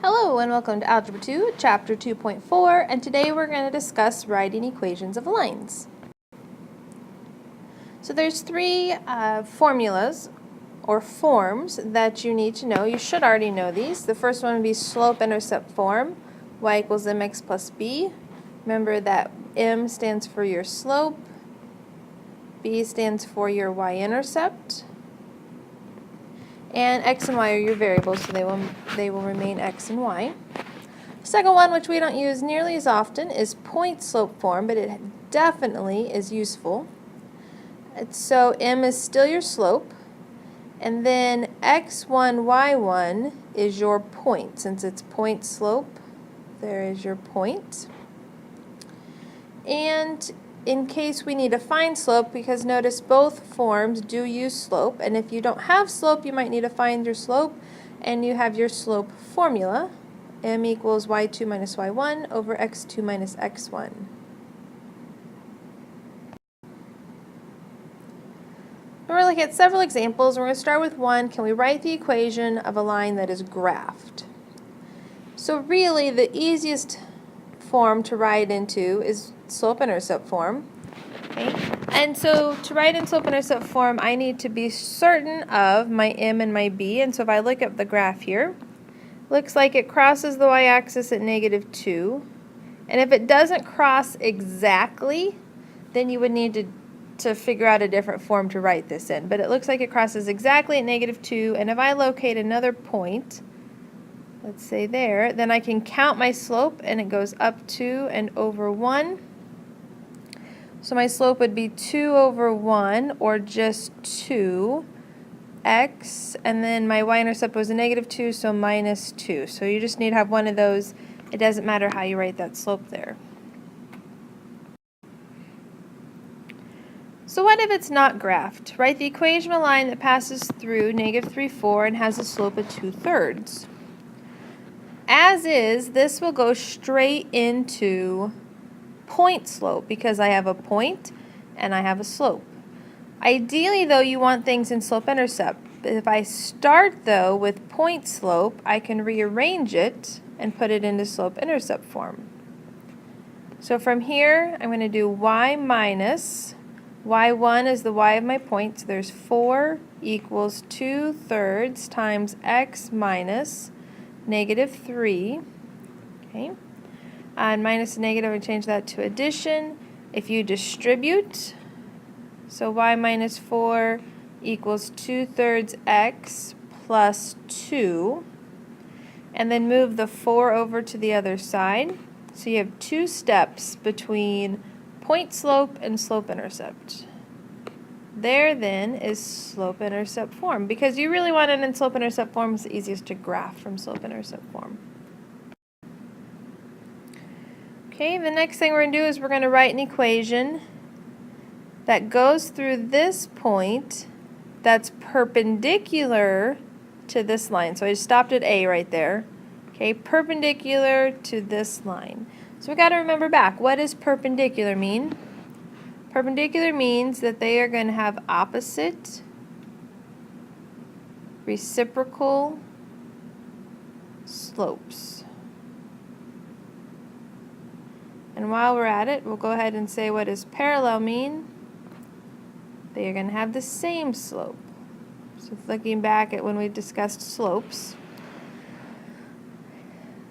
Hello and welcome to Algebra 2, Chapter 2.4, and today we're going to discuss writing equations of lines. So there's three formulas or forms that you need to know. You should already know these. The first one would be slope-intercept form, y equals mx plus b. Remember that m stands for your slope, b stands for your y-intercept, and x and y are your variables, so they will remain x and y. Second one, which we don't use nearly as often, is point slope form, but it definitely is useful. So m is still your slope, and then x1, y1 is your point. Since it's point slope, there is your point. And in case we need to find slope, because notice both forms do use slope, and if you don't have slope, you might need to find your slope, and you have your slope formula. M equals y2 minus y1 over x2 minus x1. We're going to look at several examples. We're going to start with one. Can we write the equation of a line that is graphed? So really, the easiest form to write into is slope-intercept form. Okay? And so to write in slope-intercept form, I need to be certain of my m and my b. And so if I look at the graph here, looks like it crosses the y-axis at -2. And if it doesn't cross exactly, then you would need to figure out a different form to write this in. But it looks like it crosses exactly at -2. And if I locate another point, let's say there, then I can count my slope, and it goes up 2 and over 1. So my slope would be 2 over 1, or just 2, x, and then my y-intercept was a -2, so -2. So you just need to have one of those. It doesn't matter how you write that slope there. So what if it's not graphed? Write the equation of a line that passes through -3, 4 and has a slope of 2/3. As is, this will go straight into point slope because I have a point and I have a slope. Ideally, though, you want things in slope-intercept. If I start, though, with point slope, I can rearrange it and put it into slope-intercept form. So from here, I'm going to do y minus, y1 is the y of my point, so there's 4 equals 2/3 times x minus -3. Okay. And minus and negative, we change that to addition. If you distribute, so y minus 4 equals 2/3 x plus 2. And then move the 4 over to the other side. So you have 2 steps between point slope and slope-intercept. There then is slope-intercept form. Because you really want it in slope-intercept form, it's the easiest to graph from slope-intercept form. Okay, the next thing we're going to do is we're going to write an equation that goes through this point that's perpendicular to this line. So I just stopped at A right there. Okay, perpendicular to this line. So we got to remember back, what does perpendicular mean? Perpendicular means that they are going to have opposite reciprocal slopes. And while we're at it, we'll go ahead and say, what does parallel mean? They are going to have the same slope. So looking back at when we discussed slopes.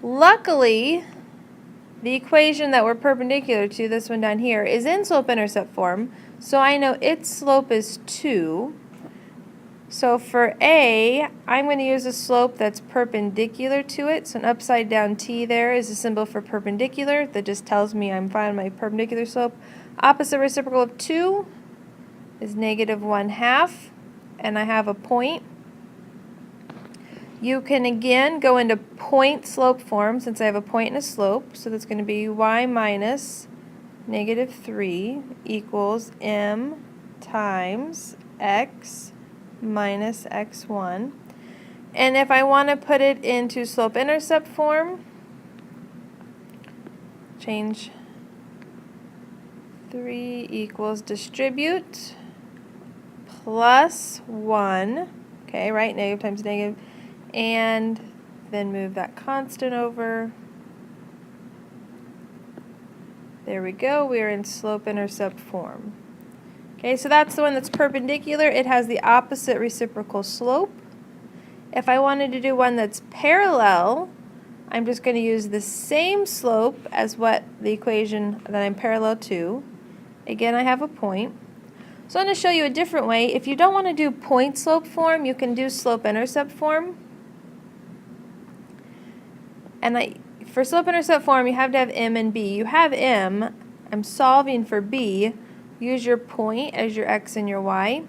Luckily, the equation that we're perpendicular to, this one down here, is in slope-intercept form, so I know its slope is 2. So for A, I'm going to use a slope that's perpendicular to it. So an upside down T there is a symbol for perpendicular. That just tells me I'm finding my perpendicular slope. Opposite reciprocal of 2 is -1/2, and I have a point. You can again go into point slope form since I have a point and a slope. So that's going to be y minus -3 equals m times x minus x1. And if I want to put it into slope-intercept form, change 3 equals distribute plus 1. Okay, right? Negative times negative. And then move that constant over. There we go, we are in slope-intercept form. Okay, so that's the one that's perpendicular. It has the opposite reciprocal slope. If I wanted to do one that's parallel, I'm just going to use the same slope as what the equation that I'm parallel to. Again, I have a point. So I'm going to show you a different way. If you don't want to do point slope form, you can do slope-intercept form. And for slope-intercept form, you have to have m and b. You have m. I'm solving for b. Use your point as your x and your y,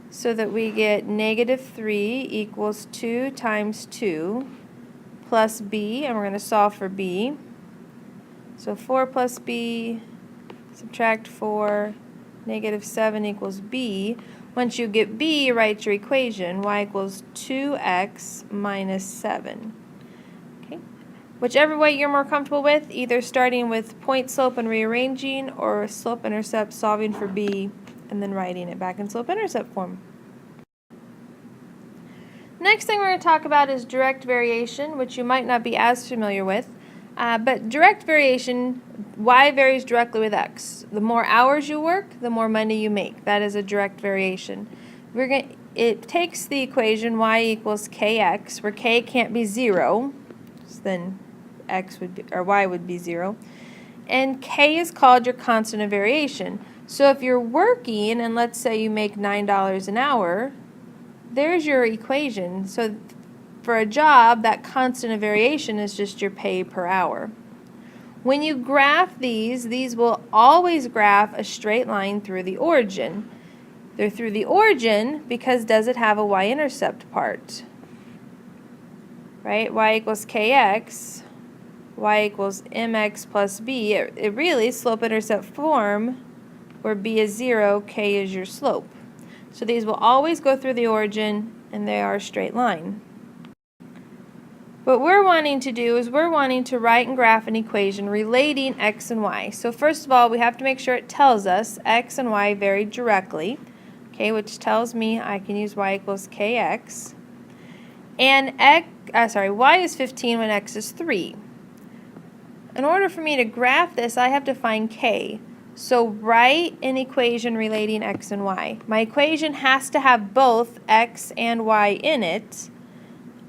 so that we get -3 equals 2 times 2 plus b, and we're going to solve for b. So 4 plus b, subtract 4, -7 equals b. Once you get b, write your equation, y equals 2x minus 7. Okay. Whichever way you're more comfortable with, either starting with point slope and rearranging, or slope-intercept, solving for b, and then writing it back in slope-intercept form. Next thing we're going to talk about is direct variation, which you might not be as familiar with. But direct variation, y varies directly with x. The more hours you work, the more money you make. That is a direct variation. It takes the equation y equals kx, where k can't be 0, so then x would be, or y would be 0. And k is called your constant of variation. So if you're working, and let's say you make $9 an hour, there's your equation. So for a job, that constant of variation is just your pay per hour. When you graph these will always graph a straight line through the origin. They're through the origin because does it have a y-intercept part? Right? Y equals kx, y equals mx plus b. It really is slope-intercept form, where b is 0, k is your slope. So these will always go through the origin, and they are a straight line. What we're wanting to do is we're wanting to write and graph an equation relating x and y. So first of all, we have to make sure it tells us x and y vary directly, okay, which tells me I can use y equals kx. And y is 15 when x is 3. In order for me to graph this, I have to find k. So write an equation relating x and y. My equation has to have both x and y in it.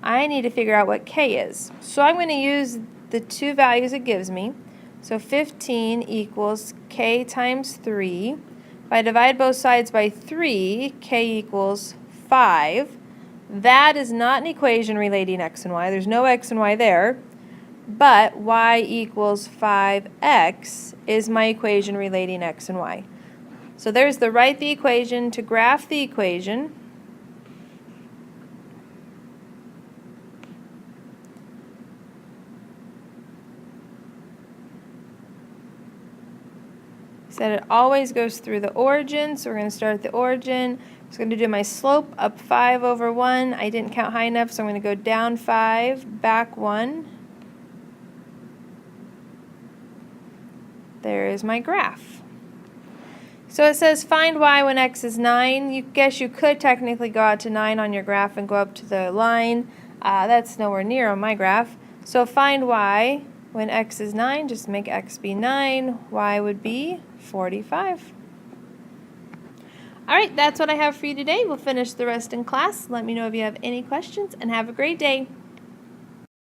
I need to figure out what k is. So I'm going to use the two values it gives me. So 15 equals k times 3. If I divide both sides by 3, k equals 5. That is not an equation relating x and y. There's no x and y there. But y equals 5x is my equation relating x and y. So there's the write the equation to graph the equation. Said it always goes through the origin, so we're going to start at the origin. I'm just going to do my slope up 5 over 1. I didn't count high enough, so I'm going to go down 5, back 1. There is my graph. So it says find y when x is 9. You could technically go out to 9 on your graph and go up to the line. That's nowhere near on my graph. So find y when x is 9. Just make x be 9. Y would be 45. Alright, that's what I have for you today. We'll finish the rest in class. Let me know if you have any questions, and have a great day.